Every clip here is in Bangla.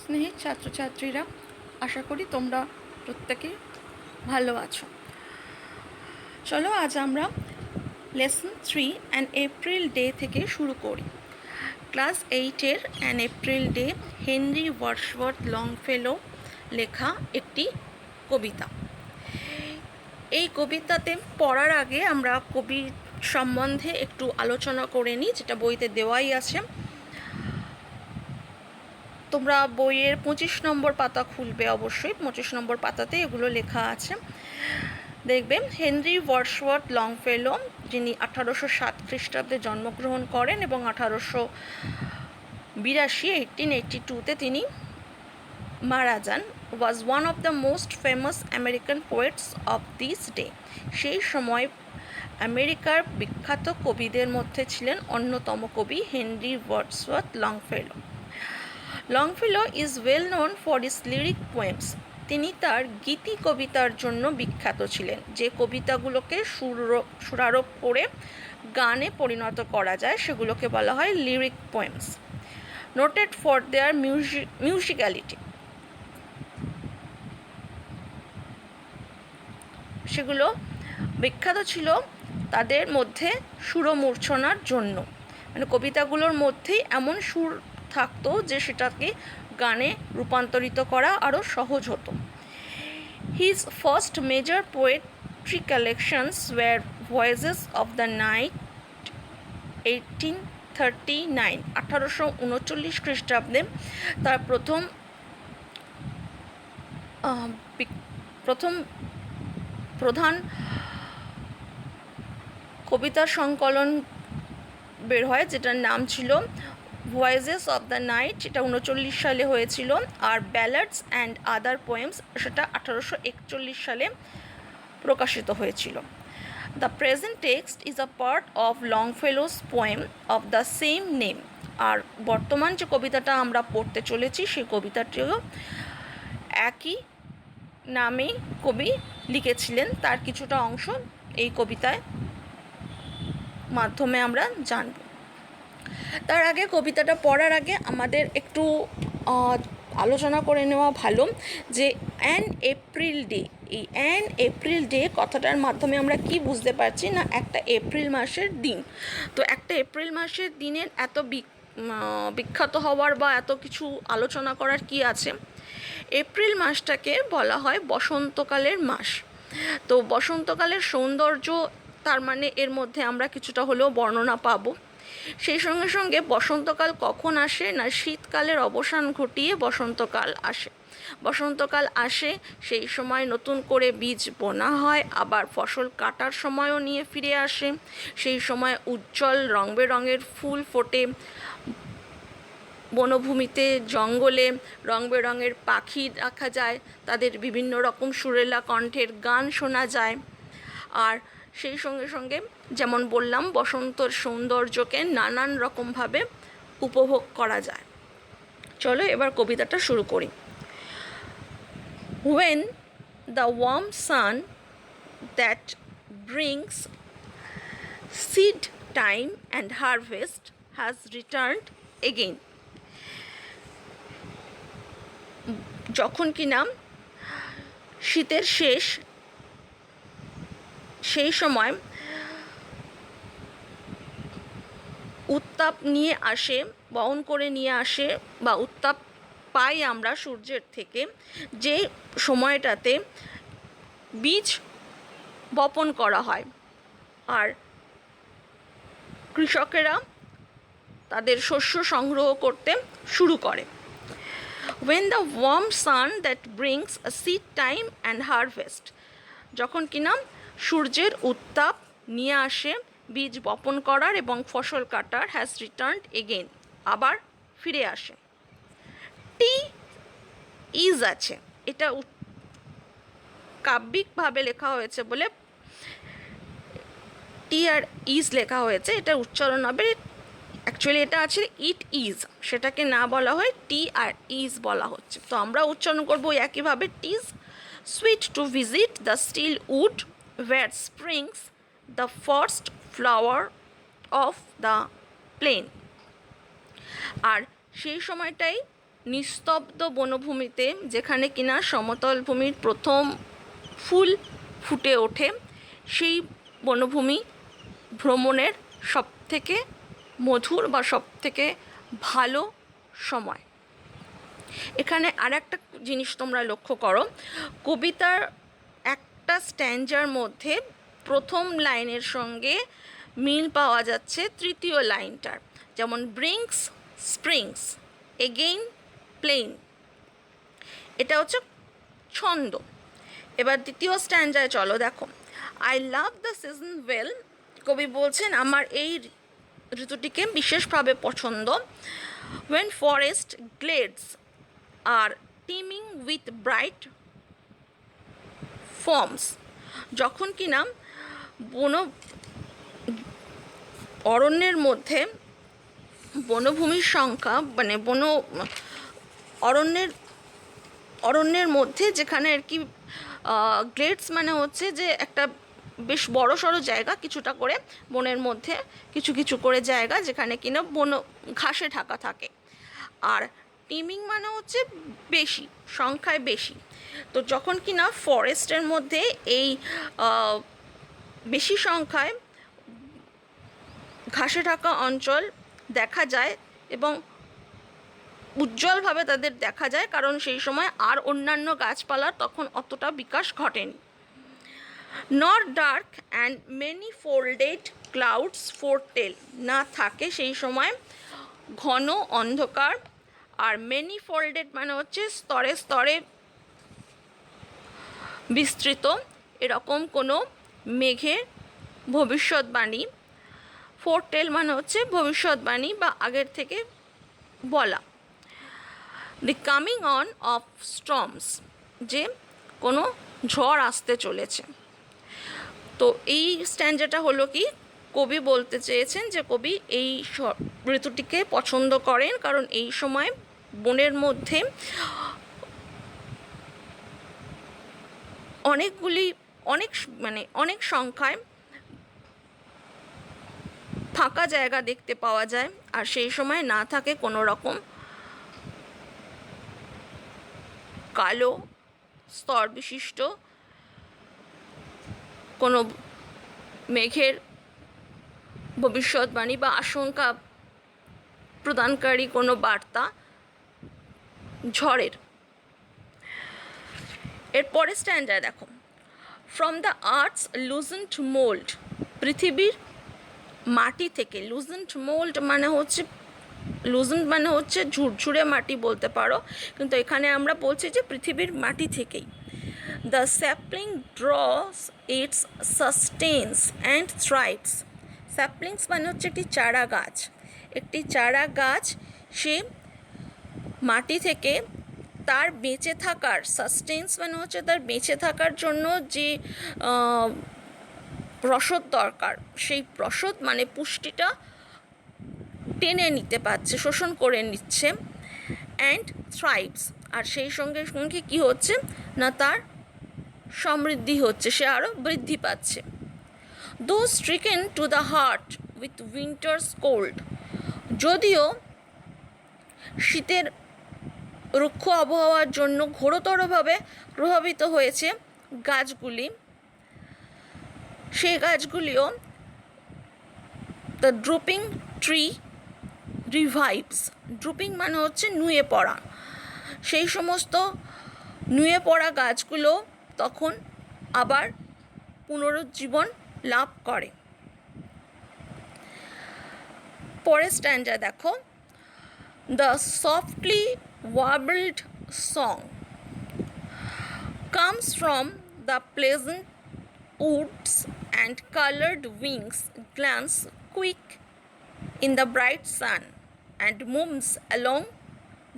স্নেহী ছাত্রছাত্রীরা, আশা করি তোমরা প্রত্যেকে ভালো আছো। চলো আজ আমরা লেসন 3 অ্যান এপ্রিল ডে থেকে শুরু করি। ক্লাস 8-এর an April day Henry Wadsworth Longfellow লেখা একটি কবিতা। এই কবিতাতে পড়ার আগে আমরা কবি সম্বন্ধে একটু আলোচনা করে নিই, যেটা বইতে দেওয়াই আছে। তোমরা বইয়ের 25 নম্বর পাতা খুলবে, অবশ্যই 25 নম্বর পাতাতে এগুলো লেখা আছে। দেখবে হেনরি ওয়ার্ডসওয়ার্থ লংফেলো, যিনি 1807 খ্রিস্টাব্দে জন্মগ্রহণ করেন এবং 1882 তিনি মারা যান, was one of the most famous American poets of this day. সেই সময় আমেরিকার বিখ্যাত কবিদের মধ্যে ছিলেন অন্যতম কবি Henry Wadsworth Longfellow. Longfellow is well known for his lyric poems. তিনি তার গীতি কবিতার জন্য বিখ্যাত ছিলেন, যে কবিতাগুলোকে সুরারোপ করে গানে পরিণত করা যায় সেগুলোকে বলা হয় lyric poems. Noted for their musicality, সেগুলো বিখ্যাত ছিল তাদের মধ্যে সুরমূর্ছনার জন্য, মানে কবিতাগুলোর মধ্যেই এমন সুর থাকতো যে সেটাকে গানে রূপান্তরিত করা আরও সহজ হতো। His first major poetry collections were voices of the night 1839। 1839 খ্রিস্টাব্দে তার প্রধান কবিতার সংকলন বের হয়, যেটার নাম ছিল ভয়েসেস অফ দ্য নাইট, সেটা 1939 সালে হয়েছিল। আর ব্যালাডস অ্যান্ড আদার পোয়েমস, সেটা 1841 সালে প্রকাশিত হয়েছিল। The present text is a part of Longfellow's poem of the same name. আর বর্তমান যে কবিতাটা আমরা পড়তে চলেছি সেই কবিতাটিও একই নামে কবি লিখেছিলেন, তার কিছুটা অংশ এই কবিতায় মাধ্যমে আমরা জানব। তার আগে, কবিতাটা পড়ার আগে আমাদের একটু আলোচনা করে নেওয়া ভালো যে অ্যান এপ্রিল ডে, এই অ্যান এপ্রিল ডে কথাটার মাধ্যমে আমরা কি বুঝতে পারছি না, একটা এপ্রিল মাসের দিন। তো একটা এপ্রিল মাসের দিনের এত বিখ্যাত হওয়ার বা এত কিছু আলোচনা করার কি আছে? এপ্রিল মাসটাকে বলা হয় বসন্তকালের মাস। তো বসন্তকালের সৌন্দর্য, তার মানে এর মধ্যে আমরা কিছুটা হলেও বর্ণনা পাবো। সেই সঙ্গে সঙ্গে বসন্তকাল কখন আসে না, শীতকালের অবসান ঘটিয়ে বসন্তকাল আসে। বসন্তকাল আসে, সেই সময় নতুন করে বীজ বোনা হয়, আবার ফসল কাটার সময়ও নিয়ে ফিরে আসে। সেই সময় উজ্জ্বল রং বেরঙের ফুল ফোটে, বনভূমিতে জঙ্গলে রং বেরঙের পাখি দেখা যায়, তাদের বিভিন্ন রকম সুরেলা কণ্ঠের গান শোনা যায়। আর সেই সঙ্গে সঙ্গে যেমন বললাম, বসন্তর সৌন্দর্যকে নানান রকমভাবে উপভোগ করা যায়। চলো এবার কবিতাটা শুরু করি। When the warm sun that brings seed time and harvest has returned again, যখন কিনা শীতের শেষ, সেই সময় উত্তাপ নিয়ে আসে, বহন করে নিয়ে আসে বা উত্তাপ পাই আমরা সূর্যের থেকে, যে সময়টাতে বীজ বপন করা হয় আর কৃষকেরা তাদের শস্য সংগ্রহ করতে শুরু করে। When the warm sun that brings a seed time and harvest, যখন কিনা সূর্যের উত্তাপ নিয়ে আসে বীজ বপন করার এবং ফসল কাটার, হ্যাজ রিটার্নড এগেন, আবার ফিরে আসে। টি ইজ আছে, এটা কাব্যিকভাবে লেখা হয়েছে বলে টি আর ইজ লেখা হয়েছে, এটা উচ্চারণ হবে, অ্যাকচুয়ালি এটা আছে ইট ইজ, সেটাকে না বলা হয় টি আর ইজ বলা হচ্ছে। তো আমরা উচ্চারণ করবো একইভাবে, টিজ sweet to visit the still would where springs the first flower of the plain। আর সেই সময়টাই নিস্তব্ধ বনভূমিতে, যেখানে কিনা সমতল ভূমির প্রথম ফুল ফুটে ওঠে, সেই বনভূমি ভ্রমণের সবথেকে মধুর বা সবথেকে ভালো সময়। এখানে আর একটা জিনিস তোমরা লক্ষ্য করো, কবিতার একটা স্ট্যাঞ্জার মধ্যে প্রথম লাইনের সঙ্গে মিল পাওয়া যাচ্ছে তৃতীয় লাইনটার, যেমন ব্রিংস স্প্রিংস এগেইন প্লেন, এটা হচ্ছে ছন্দ। এবার দ্বিতীয় স্ট্যাঞ্জায় চলো, দেখো, I love the season well, কবি বলছেন আমার এই ঋতুটিকে বিশেষভাবে পছন্দ। when forest glades are teeming with bright forms, যখন কিনা অরণ্যের মধ্যে বনভূমির সংখ্যা মানে অরণ্যের মধ্যে যেখানে আর কি গ্লেডস মানে হচ্ছে যে একটা বেশ বড় সড়ো জায়গা, কিছুটা করে বনের মধ্যে কিছু কিছু করে জায়গা যেখানে কিনা ঘাসে ঢাকা থাকে। আর টিমিং মানে হচ্ছে বেশি সংখ্যায় বেশি। তো যখন কিনা ফরেস্টের মধ্যে এই বেশি সংখ্যায় ঘাসে ঢাকা অঞ্চল দেখা যায় এবং উজ্জ্বলভাবে তাদের দেখা যায়, কারণ সেই সময় আর অন্যান্য গাছপালার তখন অতটা বিকাশ ঘটেনি। Not dark and many folded clouds foretell, না থাকে সেই সময় ঘন অন্ধকার। আর মেনি ফোল্ডেড মানে হচ্ছে স্তরে স্তরে বিস্তৃত এরকম কোনো মেঘের ভবিষ্যৎবাণী। ফোরটেল মানে হচ্ছে ভবিষ্যৎবাণী বা আগের থেকে বলা। The coming on of storms, যে কোনো ঝড় আসতে চলেছে। তো এই স্ট্যাঞ্জাটা হলো কি, কবি বলতে চেয়েছেন যে কবি এই ঋতুটিকে পছন্দ করেন, কারণ এই সময় বনের মধ্যে অনেক সংখ্যায় ফাঁকা জায়গা দেখতে পাওয়া যায়, আর সেই সময় না থাকে কোনো রকম কালো স্তর বিশিষ্ট কোনো মেঘের ভবিষ্যৎবাণী বা আশঙ্কা প্রদানকারী কোনো বার্তা ঝড়ের। এরপরে স্ট্যান্ডার্ড দেখো, ফ্রম দ্য আর্থস লুজেন্ট মোল্ড, পৃথিবীর মাটি থেকে। লুজেন্ট মোল্ড মানে হচ্ছে ঝুরঝুরে মাটি বলতে পারো, কিন্তু এখানে আমরা বলছি যে পৃথিবীর মাটি থেকেই। The sapling draws it's sustains and থ্রাইভস, saplings মানে হচ্ছে একটি চারা গাছ। একটি চারা গাছ সে মাটি থেকে তার বেঁচে থাকার, সাস্টেন্স মানে হচ্ছে তার বেঁচে থাকার জন্য যে রসদ দরকার, সেই রসদ মানে পুষ্টিটা টেনে নিতে পারছে, শোষণ করে নিচ্ছে। অ্যান্ড থ্রাইভস, আর সেই সঙ্গে সঙ্গে কী হচ্ছে না, তার সমৃদ্ধি হচ্ছে, সে আরও বৃদ্ধি পাচ্ছে। দো stricken to the heart with winters cold, যদিও শীতের রুক্ষ আবহাওয়ার জন্য ঘোরতরভাবে প্রভাবিত হয়েছে গাছগুলি, সেই গাছগুলিও দ্য ড্রুপিং ট্রি রিভাইভস, ড্রুপিং মানে হচ্ছে নুয়ে পড়া, সেই সমস্ত নুয়ে পড়া গাছগুলো তখন আবার পুনরুজ্জীবন লাভ করে। পরের স্ট্যান্ডা দেখো, the softly warbled song comes from the pleasant woods and colored wings glance quick in the bright sun and moves along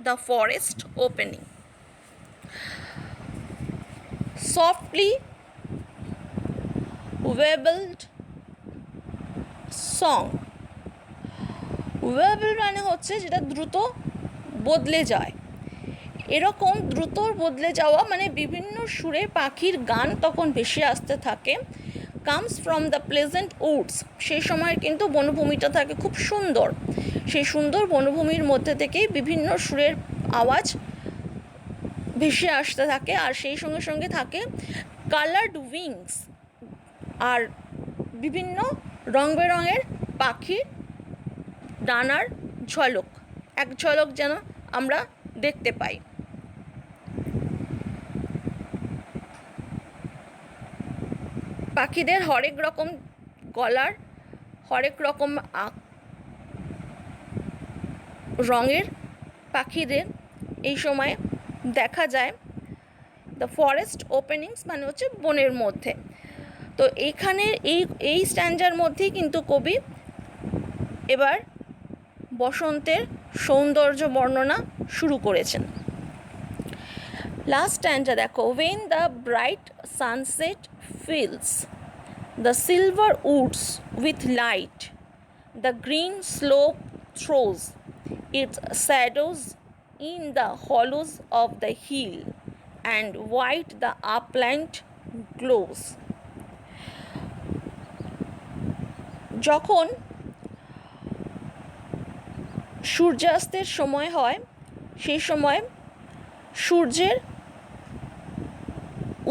the forest opening. Softly warbled song, warble মানে হচ্ছে যেটা দ্রুত বদলে যায়, এরকম দ্রুত বদলে যাওয়া মানে বিভিন্ন সুরে পাখির গান তখন ভেসে আসতে থাকে। Comes from the pleasant Woods, সেই সময় কিন্তু বনভূমিটা থাকে খুব সুন্দর, সেই সুন্দর বনভূমির মধ্যে থেকেই বিভিন্ন সুরের আওয়াজ ভেসে আসতে থাকে, আর সেই সঙ্গে সঙ্গে থাকে কালার্ড উইংস, আর বিভিন্ন রং বেরঙের পাখির ডানার ঝলক, এক ঝলক যেন আমরা দেখতে পাই। পাখিদের হরেক রকম গলার, হরেক রকম রঙের পাখিদের এই সময় দেখা যায়। দ্য ফরেস্ট ওপেনিংস মানে হচ্ছে বনের মধ্যে। তো এইখানে এই স্ট্যান্ডার মধ্যেই কিন্তু কবি এবার বসন্তের সৌন্দর্য বর্ণনা শুরু করেছেন। লাস্ট স্ট্যান্ডা দেখো, when the bright sunset fills the silver woods with light, the green slope throws its shadows in the hollows of the hill, and white the upland glows. যখন সূর্যাস্তের সময় হয়, সেই সময় সূর্যের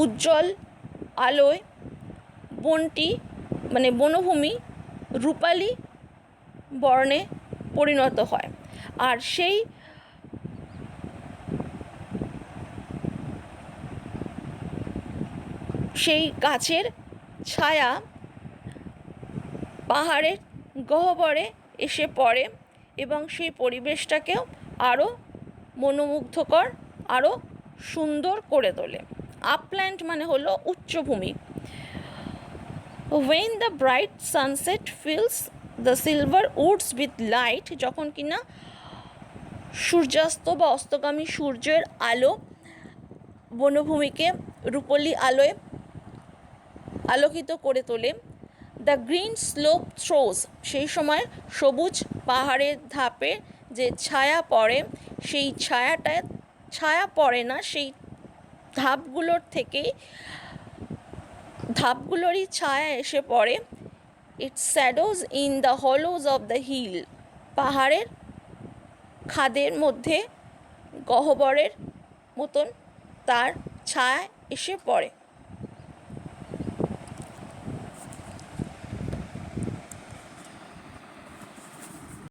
উজ্জ্বল আলোয় বনটি মানে বনভূমি রূপালি বর্ণে পরিণত হয়, আর সেই গাছের ছায়া পাহাড়ের গহ্বরে এসে পড়ে এবং সেই পরিবেশটাকেও আরও মনোমুগ্ধকর, আরও সুন্দর করে তোলে। আপল্যান্ড মানে হলো উচ্চভূমি। when the bright sunset fills the silver woods with light, যখন কিনা সূর্যাস্ত বা অস্তগামী সূর্যের আলো বনভূমিকে রূপলি আলোয় আলোকিত করে তোলে। দ্য গ্রিন স্লোপ থ্রোজ, সেই সময় সবুজ পাহাড়ের ধাপে যে ছায়া পড়ে, সেই ছায়া পড়ে না, সেই ধাপগুলোরই ছায়া এসে পড়ে। Its shadows in the hollows of the hill, পাহাড়ের খাদের মধ্যে গহ্বরের মতন তার ছায়া এসে পড়ে।